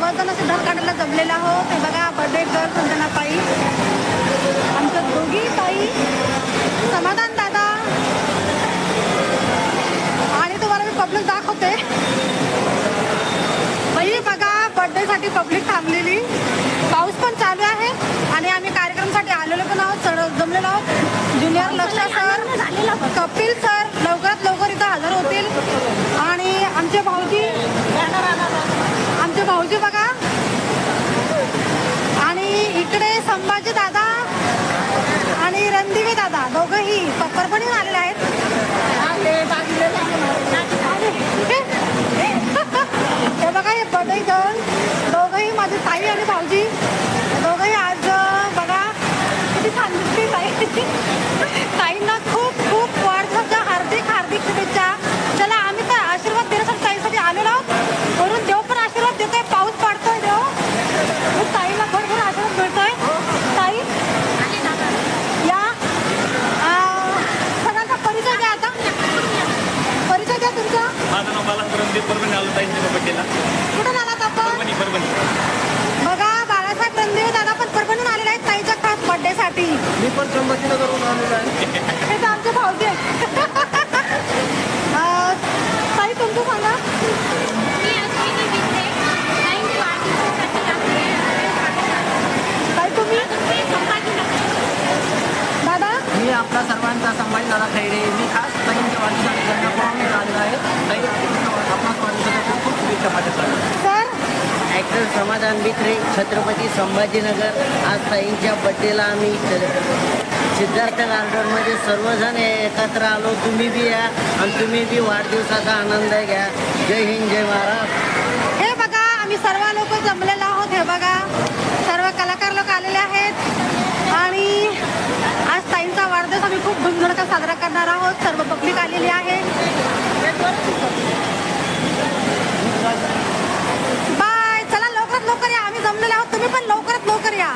सर्वजण असे धर काढायला जमलेला आहोत. हे बघा बर्थडे गर्ल संजना ताई, आमच्या दोघी ताई, समाधान दादा आणि तुम्हाला मी पब्लिक दाखवते. बाई बघा बर्थडेसाठी पब्लिक थांबलेली, पाऊस पण चालू आहे आणि आम्ही कार्यक्रमासाठी आलेलो पण आहोत, जमलेलो आहोत. ज्युनियर लक्ष सर, कपिल सर लवकरात लवकर इथं हजर होतील. आणि आमचे भाऊजी बघा, आणि इकडे संभाजी दादा आणि रणदिवे दादा दोघंही परभणीहून आलेले आहेत. हे बघा हे बर्थडे गर्ल दोघंही, माझी ताई आणि भाऊजी दोघंही आज बघा किती छान दिसते ताई. ताईंना खूप खूप वाढदिवसाच्या हार्दिक हार्दिक शुभेच्छा. चला आम्ही तर आशीर्वाद देण्यासाठी ताईसाठी आलेलो आहोत, वरून देव पण आशीर्वाद देतोय, पाऊस पडतोय देव, ताईला भरपूर आशीर्वाद मिळतोय. ताई या सगळ्यांचा परिचय द्या. आता परिचय द्या तुमचा. माझं नाव बाळासाहेब रणदीप, परभणी आलो ताईंच्या बड्डेला. कुठून आलात आपण? परभणी. बघा बाळासाहेब रणदेव दादा पण परभणीहून आलेले आहेत ताईच्या खास बर्थडेसाठी. मी पण संभाजीनगरहून आलेलो आहे. हे तर आमचे भाऊजी आहेत. ताई तुमचं सांगा. ताई तुम्ही? दादा मी आपला सर्वांचा संभाजी दादा खैरे. मी खास ताईंच्या वाढदिवसासाठी गंगापूरहून आलेलो आहे. ताई आपला वाढदिवसाच्या खूप खूप शुभेच्छा माझ्याकडे. सर ॲक्टर समाधान बित्रे, छत्रपती संभाजीनगर. आज ताईंच्या बड्डेला आम्ही सिद्धार्थ गार्डनमध्ये सर्वजण एकत्र आलो. तुम्ही बी या आणि तुम्ही बी वाढदिवसाचा आनंद घ्या. जय हिंद, जय महाराष्ट्र. हे बघा आम्ही सर्व लोक जमलेलो आहोत. हे बघा सर्व कलाकार लोक आलेले आहेत आणि आज ताईंचा वाढदिवस आम्ही खूप धुमधडका साजरा करणार आहोत. सर्व पब्लिक आलेली आहे. बाय. चला लवकरात लवकर या, आम्ही जमलेले आहोत, तुम्ही पण लवकरात लवकर या.